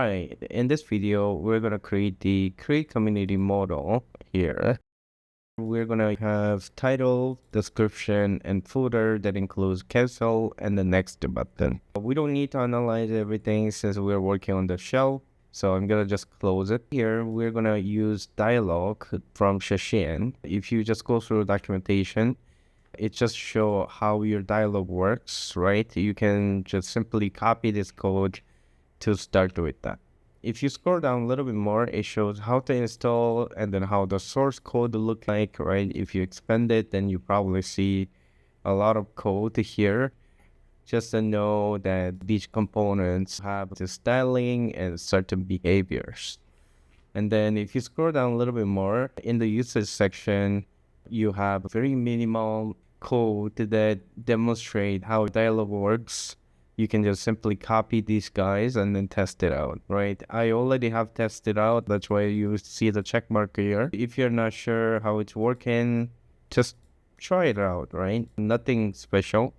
Alright, in this video, we're going to create the Create Community Modal here. We're going to have title, description, and footer that includes cancel and the next button. We don't need to analyze everything since we're working on the shell. So I'm going to just close it. Here, we're going to use dialog from ShadCN. If you just go through documentation, it just shows how your dialog works, right? You can just simply copy this code to start with that. If you scroll down a little bit more, it shows how to install and then how the source code look like, right? If you expand it, then you probably see a lot of code here. Just to know that these components have the styling and certain behaviors. And then if you scroll down a little bit more, in the usage section, you have very minimal code that demonstrate how dialog works. You can just simply copy these guys and then test it out, right? I already have tested out. That's why you see the check mark here. If you're not sure how it's working, just try it out, right? Nothing special.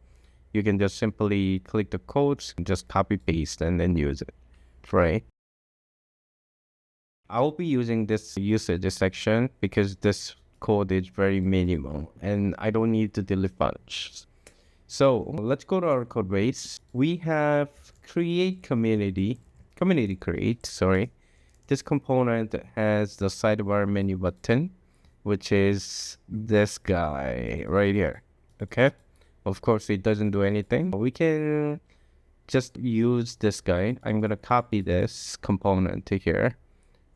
You can just simply click the codes, just copy paste and then use it, right? I'll be using this usage section because this code is very minimal and I don't need to delete much. So let's go to our code base. We have create community create, sorry. This component has the sidebar menu button, which is this guy right here. Okay. Of course, it doesn't do anything. We can just use this guy. I'm going to copy this component to here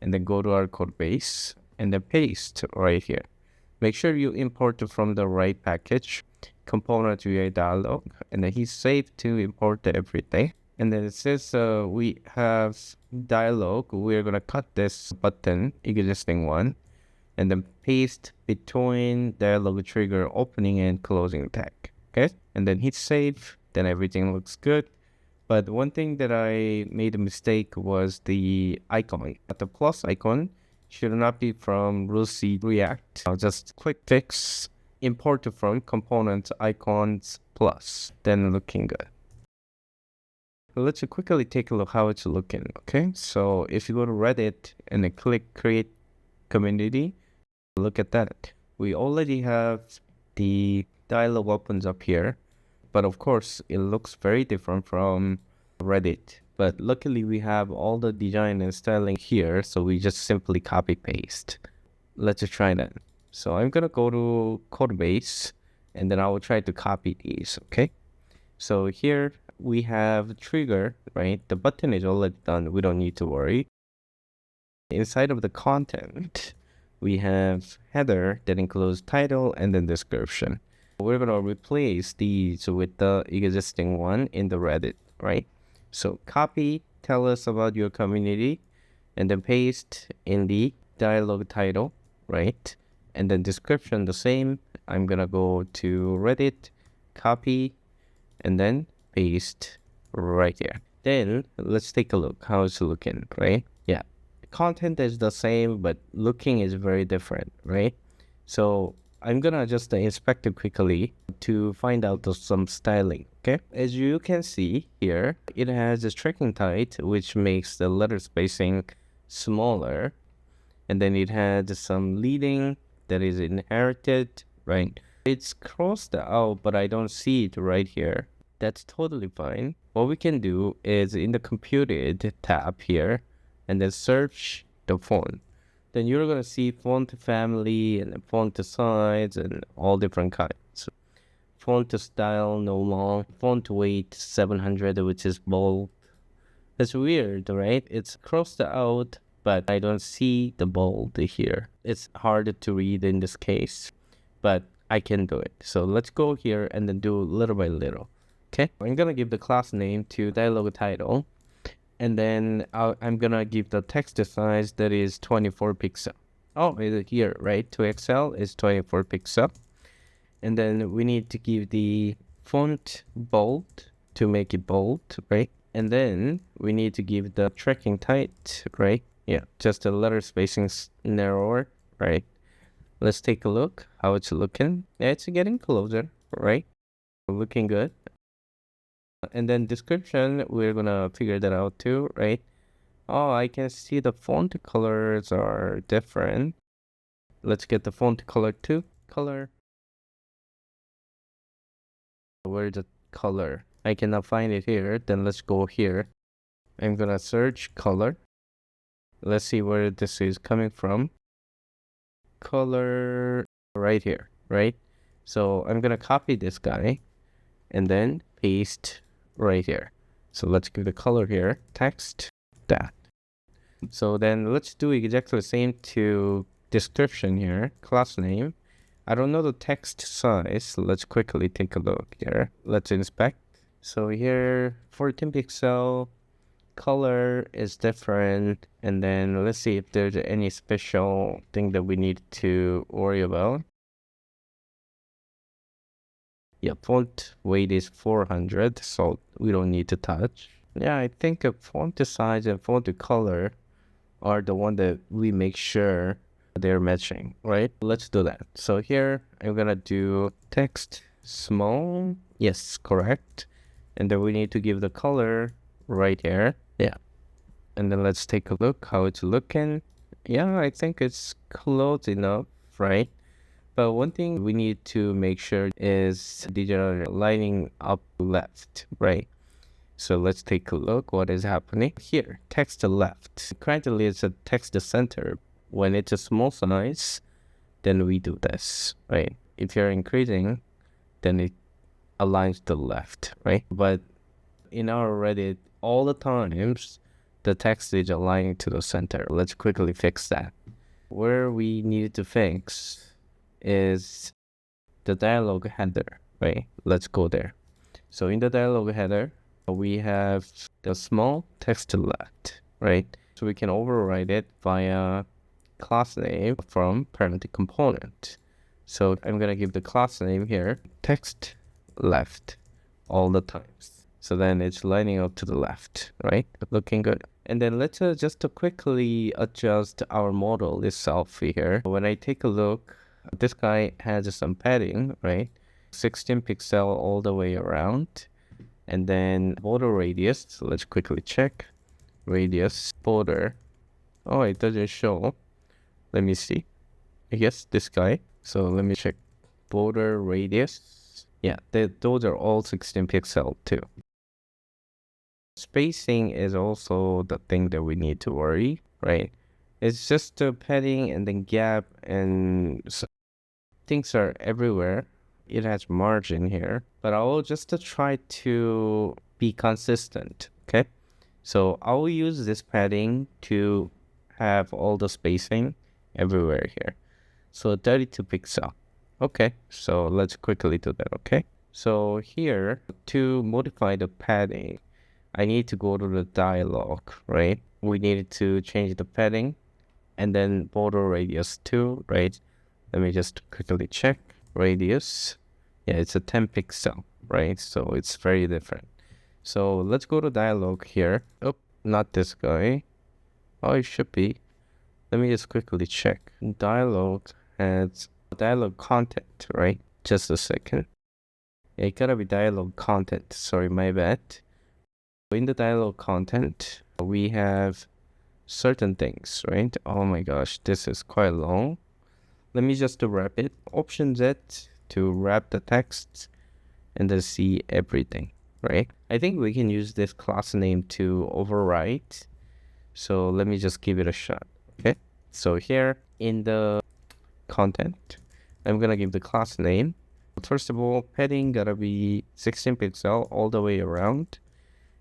and then go to our code base and then paste right here. Make sure you import it from the right package. Component Create Dialog, and then he's saved to import everything. And then it says we have dialog. We're gonna cut this button, existing one, and then paste between dialog trigger opening and closing tag. Okay, and then hit save. Then everything looks good. But one thing that I made a mistake was the icon. The plus icon should not be from Lucy React. I'll just quick fix. Import from components icons plus, then looking good. Let's quickly take a look how it's looking. Okay, so if you go to Reddit and then click create community, look at that. We already have the dialog opens up here, but of course it looks very different from Reddit. But luckily we have all the design and styling here, so we just simply copy paste. Let's just try that. So I'm going to go to code base and then I will try to copy these. Okay. So here we have trigger, right? The button is already done. We don't need to worry. Inside of the content, we have header that includes title and then description. We're going to replace these with the existing one in the Reddit, right? So copy, tell us about your community, and then paste in the dialog title, right? And then description the same. I'm gonna go to Reddit, copy, and then paste right here. Then let's take a look how it's looking, right? Yeah, content is the same, but looking is very different, right? So I'm gonna just inspect it quickly to find out some styling. Okay, as you can see here, it has a tracking type, which makes the letter spacing smaller, and then it has some leading that is inherited, right? It's crossed out, but I don't see it right here. That's totally fine. What we can do is in the computed tab here, and then search the font. Then you're gonna see font family and font size and all different kinds. Font style, no long. Font weight 700, which is bold. That's weird, right? It's crossed out, but I don't see the bold here. It's hard to read in this case, but I can do it. So let's go here and then do little by little. Okay, I'm gonna give the class name to dialog title, and then I'm gonna give the text size that is 24 pixel. Oh, is it here, right? To Excel is 24 pixel. And then we need to give the font bold to make it bold, right? And then we need to give the tracking type, right? Yeah, just the letter spacing narrower, right? Let's take a look how it's looking. Yeah, it's getting closer, right? Looking good. And then description, we're gonna figure that out too, right? Oh, I can see the font colors are different. Let's get the font color too. Color. Where's the color? I cannot find it here. Then let's go here. I'm gonna search color. Let's see where this is coming from. Color right here, right? So I'm gonna copy this guy and then paste right here. So let's give the color here, text, that. So then let's do exactly the same to description here, class name. I don't know the text size. Let's quickly take a look here. Let's inspect. So here, 14 pixel, color is different. And then let's see if there's any special thing that we need to worry about. Yeah, font weight is 400, so we don't need to touch. Yeah, I think a font size and font color are the one that we make sure they're matching, right? Let's do that. So here I'm gonna do text small. Yes, correct. And then we need to give the color right here. Yeah. And then let's take a look how it's looking. Yeah, I think it's close enough, right? But one thing we need to make sure is these are lining up left, right? So let's take a look what is happening here. Text left. Currently it's a text center. When it's a small size, then we do this, right? If you're increasing, then it aligns to the left, right? But in our Reddit, all the times, the text is aligning to the center. Let's quickly fix that. Where we need to fix is the dialog header, right? Let's go there. So in the dialog header, we have the small text left, right? So we can override it via class name from parent component. So I'm gonna give the class name here, text left, all the times. So then it's lining up to the left, right? Looking good. And then let's just quickly adjust our model itself here. When I take a look, this guy has some padding, right? 16 pixel all the way around. And then border radius, so let's quickly check. Radius, border. Oh, it doesn't show. Let me see. I guess this guy. So let me check. Border radius. Yeah, those are all 16 pixel too. Spacing is also the thing that we need to worry, right? It's just the padding and then gap and so things are everywhere. It has margin here, but I'll just try to be consistent, okay? So I'll use this padding to have all the spacing everywhere here. So 32 pixel. Okay, so let's quickly do that, okay? So here, to modify the padding, I need to go to the dialog, right? We need to change the padding and then border radius too, right? Let me just quickly check. Radius. Yeah, it's a 10 pixel, right? So it's very different. So let's go to dialog here. Oh, not this guy. Oh, it should be. Let me just quickly check. Dialog has dialog content, right? Just a second. Yeah, it gotta be dialog content. Sorry, my bad. In the dialog content, we have certain things, right? Oh my gosh, this is quite long. Let me just wrap it. Option Z to wrap the text and then see everything, right? I think we can use this class name to override. So let me just give it a shot, okay? So here in the content, I'm gonna give the class name. First of all, padding gotta be 16 pixel all the way around.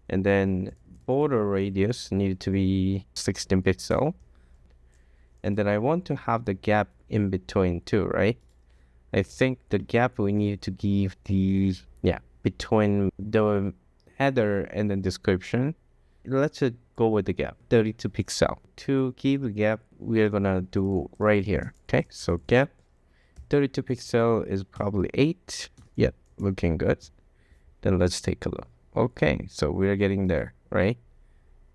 And then border radius needed to be 16 pixel. And then I want to have the gap in between too, right? I think the gap we need to give the, between the header and the description. Let's go with the gap, 32 pixel. To give the gap, we are gonna do right here, okay? So gap, 32 pixel is probably 8. Yep, looking good. Then let's take a look. Okay, so we're getting there, right?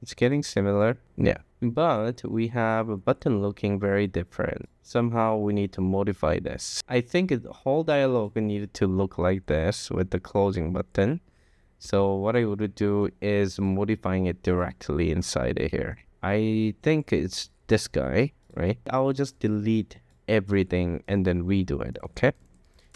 It's getting similar, yeah. But we have a button looking very different. Somehow we need to modify this. I think the whole dialog needed to look like this with the closing button. So what I would do is modifying it directly inside of here. I think it's this guy, right? I will just delete everything and then redo it, okay?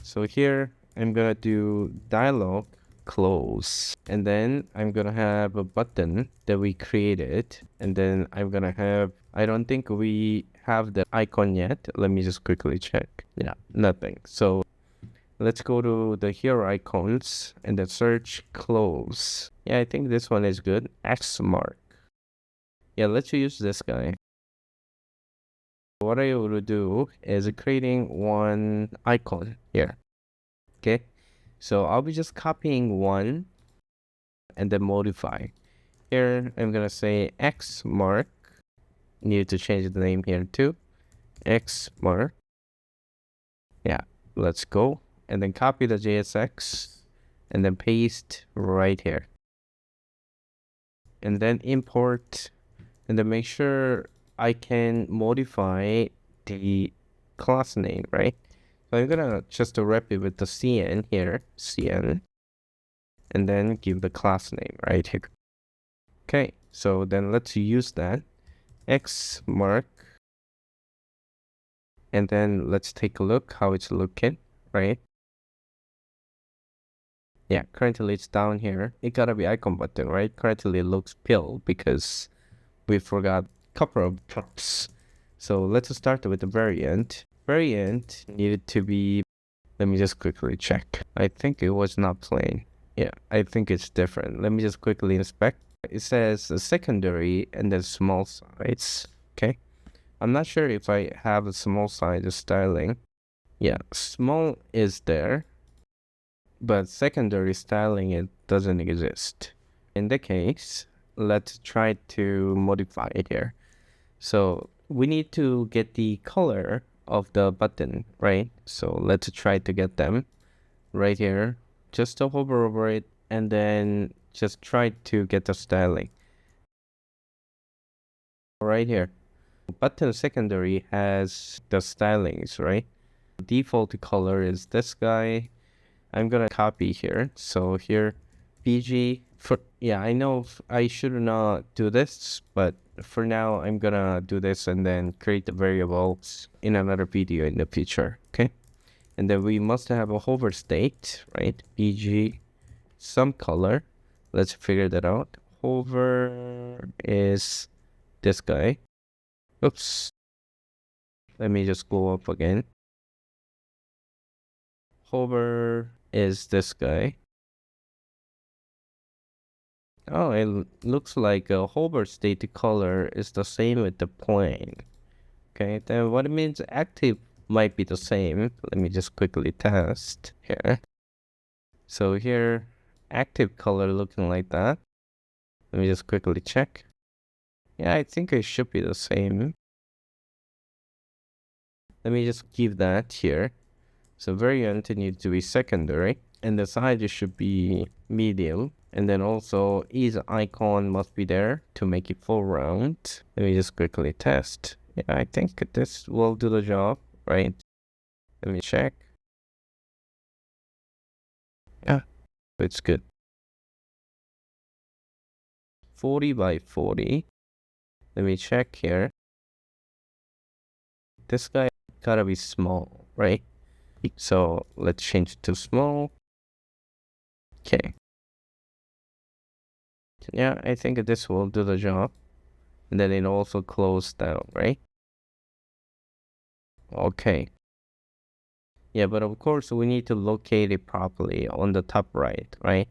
So here I'm gonna do dialog close, and then I'm gonna have a button that we created, and then I'm gonna have, I don't think we have the icon yet. Let me just quickly check. Yeah, nothing. So let's go to the hero icons and then search close. Yeah, I think this one is good. X mark. Yeah, let's use this guy. What I will do is creating one icon here. Okay, so I'll be just copying one and then modify. Here I'm gonna say X mark. Need to change the name here too. X mark. Yeah, let's go. And then copy the JSX and then paste right here. And then import, and then make sure I can modify the class name, right? So I'm gonna just wrap it with the CN here, CN, and then give the class name right here. Okay, so then let's use that X mark, and then let's take a look how it's looking, right? Yeah, currently it's down here. It gotta be icon button, right? Currently it looks pill because we forgot a couple of props. So let's start with the variant. Variant needed to be, let me just quickly check. I think it was not plain. Yeah, I think it's different. Let me just quickly inspect. It says a secondary and then small size. Okay. I'm not sure if I have a small size styling. Yeah, small is there, but secondary styling, it doesn't exist. In the case, let's try to modify it here. So we need to get the color of the button, right? So let's try to get them right here. Just to hover over it and then just try to get the styling right here. Button secondary has the stylings, right? Default color is this guy. I'm gonna copy here. So here, PG for, yeah, I know I should not do this, but for now I'm gonna do this and then create the variables in another video in the future. Okay, and then we must have a hover state, right? PG some color. Let's figure that out. Hover is this guy. Oops, let me just go up again. Hover is this guy. Oh, it looks like a hover state color is the same with the plane. Okay, then what it means active might be the same. Let me just quickly test here. So here, active color looking like that. Let me just quickly check. Yeah, I think it should be the same. Let me just give that here. So variant needs to be secondary, and the size should be medium. And then also each icon must be there to make it full round. Let me just quickly test. Yeah, I think this will do the job, right? Let me check. Yeah, it's good. 40 by 40. Let me check here. This guy gotta be small, right? So let's change it to small. Okay. Yeah, I think this will do the job. And then it also closed down, right? Okay. Yeah, but of course we need to locate it properly on the top right, right?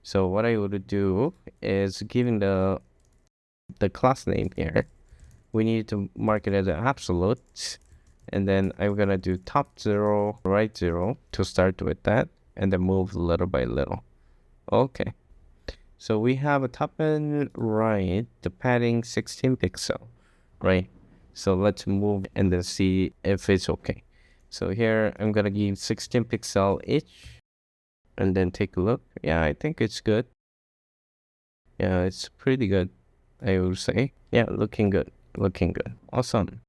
So what I would do is giving the class name here, we need to mark it as an absolute, and then I'm gonna do top 0, right 0 to start with that, and then move little by little. Okay. So we have a top and right, the padding 16 pixel, right? So let's move and then see if it's okay. So here I'm gonna give 16 pixel each and then take a look. Yeah, I think it's good. Yeah, it's pretty good, I would say. Yeah, looking good, looking good. Awesome.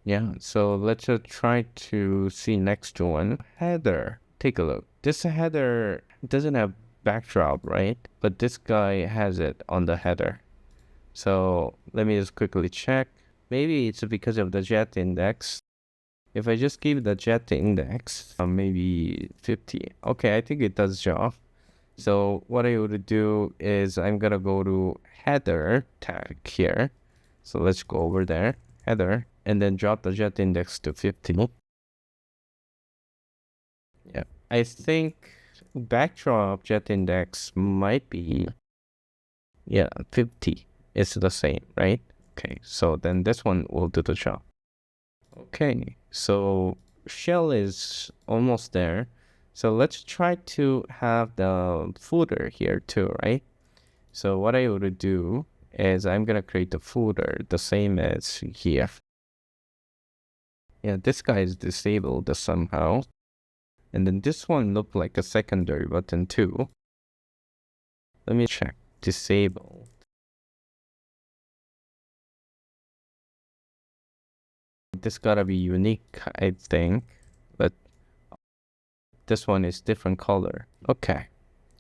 Yeah, so let's try to see next one. Header. Take a look. This header doesn't have backdrop, right? But this guy has it on the header. So let me just quickly check. Maybe it's because of the jet index. If I just give the jet index, maybe 50. Okay, I think it does job. So what I would do is I'm gonna go to header tag here. So let's go over there, header, and then drop the jet index to 50. Yeah, I think backdrop jet index might be, yeah, 50. It's the same, right? Okay, so then this one will do the job. Okay, so shell is almost there. So let's try to have the footer here too, right? So what I would do is I'm gonna create the footer the same as here. Yeah, this guy is disabled somehow. And then this one looked like a secondary button too. Let me check. Disable. This gotta be unique, I think. But this one is different color. Okay,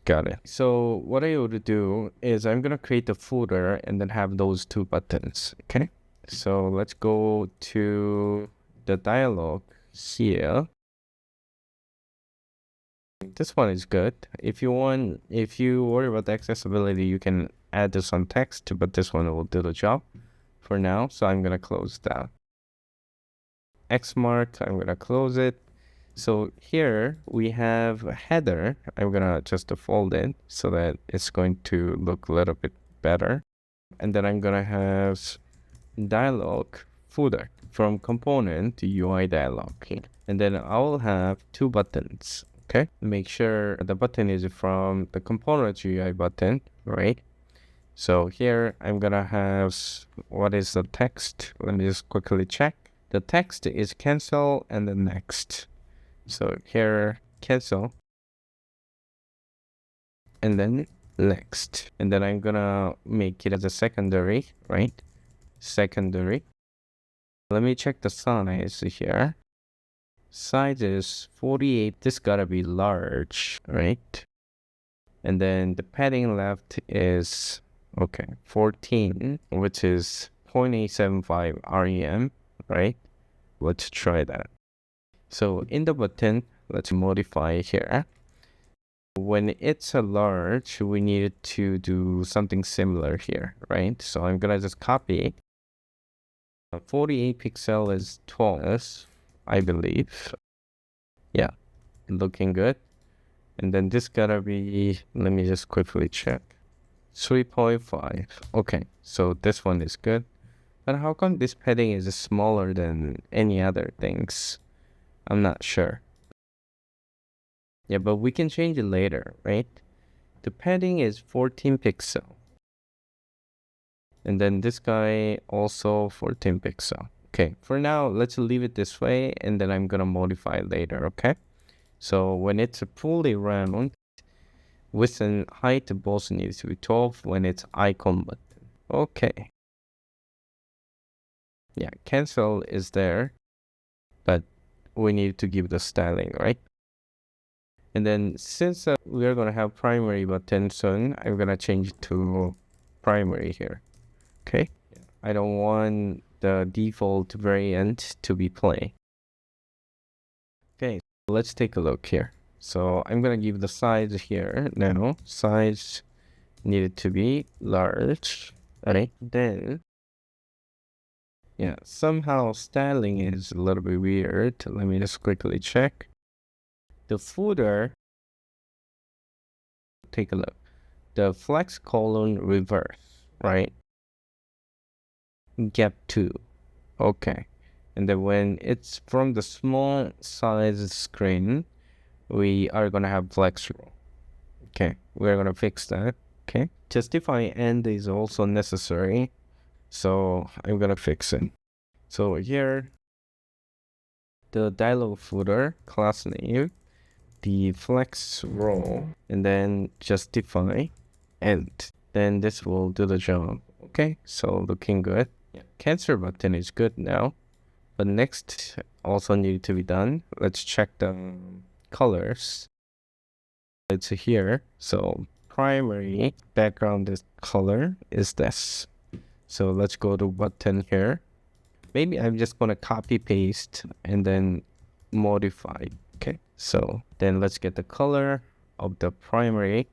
got it. So what I would do is I'm gonna create the footer and then have those two buttons. Okay. So let's go to the dialog here. This one is good. If you worry about the accessibility, you can add this on text, but this one will do the job for now. So I'm gonna close that. X mark, I'm gonna close it. So here we have a header. I'm gonna just fold it so that it's going to look a little bit better. And then I'm gonna have dialog footer from component to UI dialog. And then I will have two buttons. Okay, make sure the button is from the component UI button, right? So here I'm gonna have, what is the text? Let me just quickly check. The text is cancel and then next. So here, cancel. And then next. And then I'm gonna make it as a secondary, right? Secondary. Let me check the size here. Size is 48. This gotta be large, right? And then the padding left is, okay, 14, which is 0.875 REM, right? Let's try that. So in the button, let's modify here. When it's a large, we need to do something similar here, right? So I'm gonna just copy. 48 pixel is 12, I believe. Yeah, looking good. And then this gotta be, let me just quickly check. 3.5. Okay, so this one is good. But how come this padding is smaller than any other things? I'm not sure. Yeah, but we can change it later, right? The padding is 14 pixel. And then this guy also 14 pixel. Okay, for now, let's leave it this way, and then I'm gonna modify later, okay? So when it's fully round, width and height both needs to be 12 when it's icon button. Okay. Yeah, cancel is there, but we need to give the styling, right? And then since we're gonna have primary button soon, I'm gonna change it to primary here. Okay. I don't want the default variant to be plain. Okay, let's take a look here. So I'm gonna give the size here now. Size needed to be large. Alright, then yeah, somehow styling is a little bit weird. Let me just quickly check. The footer, take a look. The flex colon reverse, right? Gap 2. Okay. And then when it's from the small size screen, we are gonna have flex row. Okay, we're gonna fix that. Okay. Justify end is also necessary. So I'm gonna fix it. So here, the dialog footer, class name, the flex row, and then justify end. Then this will do the job. Okay, so looking good. Yeah. Cancel button is good now. But next also need to be done. Let's check the colors. It's here. So primary background color is this. So let's go to button here. Maybe I'm just gonna copy paste and then modify. Okay, so then let's get the color of the primary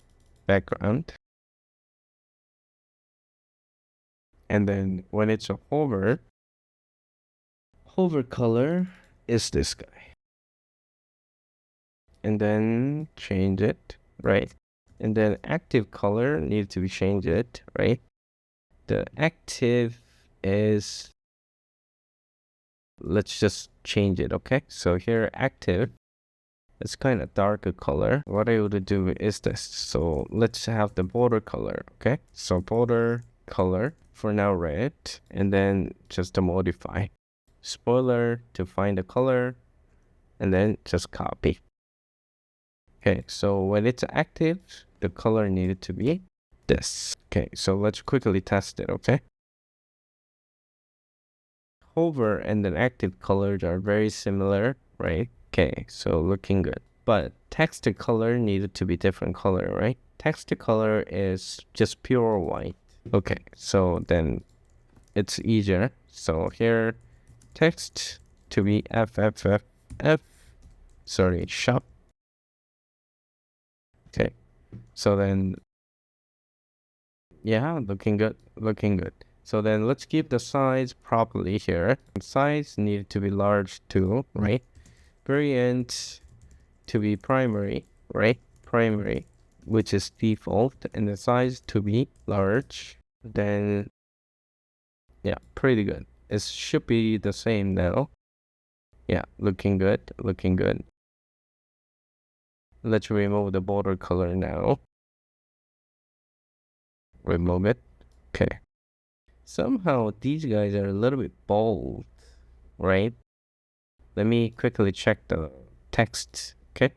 background. And then when it's a hover color is this guy. And then change it, right? And then active color needs to be changed, right? The active is, let's just change it, okay? So here active, it's kind of darker color. What I would do is this. So let's have the border color, okay? So border color for now red, and then just to modify spoiler to find the color, and then just copy. Okay, so when it's active, the color needed to be this. Okay, so let's quickly test it, okay? Hover and then active colors are very similar, right? Okay, so looking good. But text to color needed to be different color, right? Text to color is just pure white. Okay, so then it's easier. So here, text to be shop. Okay, so then, yeah, looking good, looking good. So then let's keep the size properly here. Size needed to be large too, right? Variant to be primary, right? Primary, which is default, and the size to be large. Then, yeah, pretty good. It should be the same now. Yeah, looking good, looking good. Let's remove the border color now. Remove it. Okay. Somehow these guys are a little bit bold, right? Let me quickly check the text. Okay.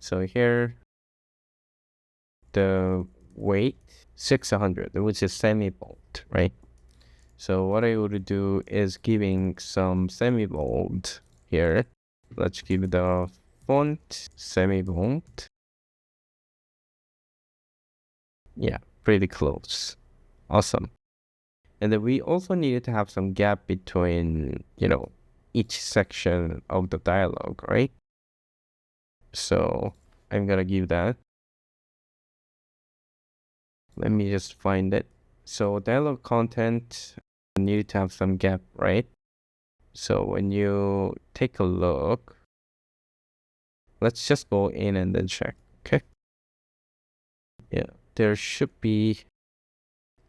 So here, the weight 600, which is semi-bold, right? So what I would do is giving some semi-bold here. Let's give the font semi-bold. Yeah, pretty close. Awesome. And then we also needed to have some gap between, each section of the dialogue, right? So I'm gonna give that. Let me just find it. So dialogue content need to have some gap, right? So when you take a look, let's just go in and then check, okay? Yeah, there should be,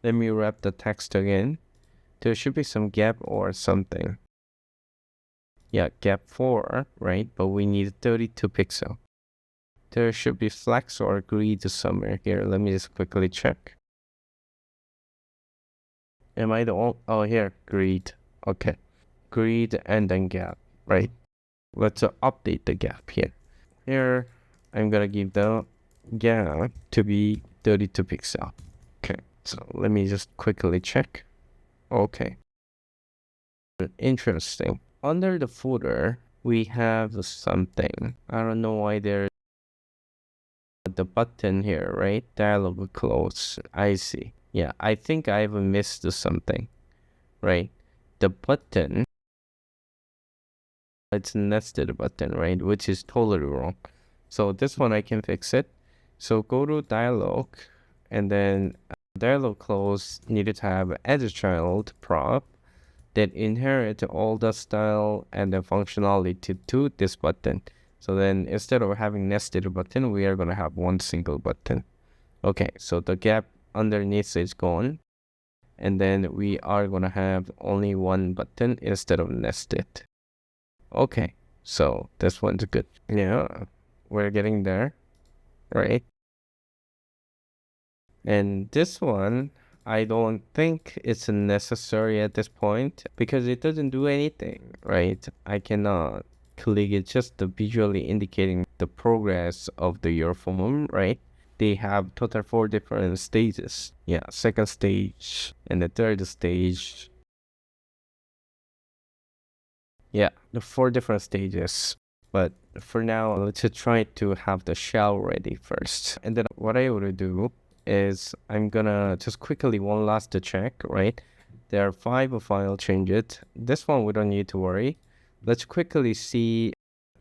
let me wrap the text again. There should be some gap or something. Yeah, gap 4, right? But we need 32 pixel. There should be flex or grid somewhere here. Let me just quickly check. Am I the only? Oh, here, grid. Okay. Grid and then gap, right? Let's update the gap here. Here, I'm gonna give the gap to be 32 pixel. Okay, so let me just quickly check. Okay. Interesting. Under the footer, we have something. I don't know why there's the button here, right? Dialog close. I see. Yeah, I think I've missed something, right? The button, it's nested button, right? Which is totally wrong. So this one I can fix it. So go to dialog, and then dialog close needed to have edge child prop that inherit all the style and the functionality to this button. So then instead of having nested button, we are going to have one single button. Okay, so the gap underneath is gone. And then we are going to have only one button instead of nested. Okay, so this one's good. Yeah, we're getting there, right? And this one, I don't think it's necessary at this point because it doesn't do anything, right? I cannot click it, just the visually indicating the progress of the your form, right? They have total 4 different stages. Yeah, second stage and the third stage. Yeah, the 4 different stages. But for now, let's just try to have the shell ready first. And then what I would do is I'm gonna just quickly one last check, right? There are 5 file changes. This one we don't need to worry. Let's quickly see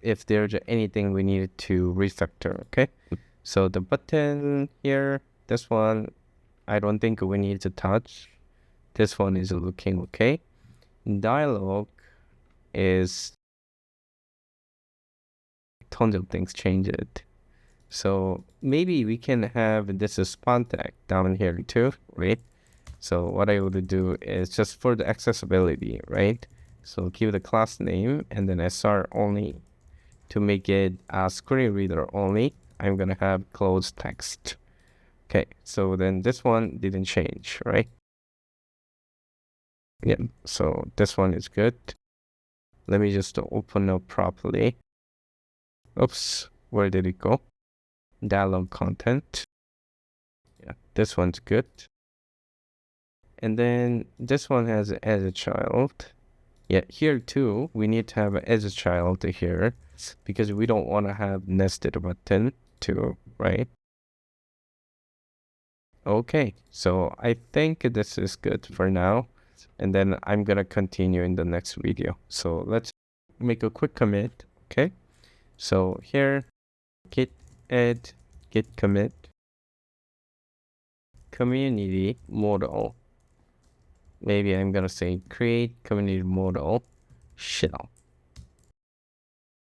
if there's anything we need to refactor. Okay, so the button here, this one, I don't think we need to touch. This one is looking okay. Dialog is tons of things changed. So maybe we can have this span tag down here too, right? So what I would do is just for the accessibility, right? So give the class name and then SR only to make it a screen reader only. I'm gonna have closed text. Okay, so then this one didn't change, right? Yeah, so this one is good. Let me just open up properly. Oops, where did it go? Dialog content. Yeah, this one's good. And then this one has as a child. Yeah, here too, we need to have as a child here because we don't want to have nested button too, right? Okay, so I think this is good for now. And then I'm gonna continue in the next video. So let's make a quick commit, okay? So here, git add, git commit, community modal. Maybe I'm gonna say create community modal shell.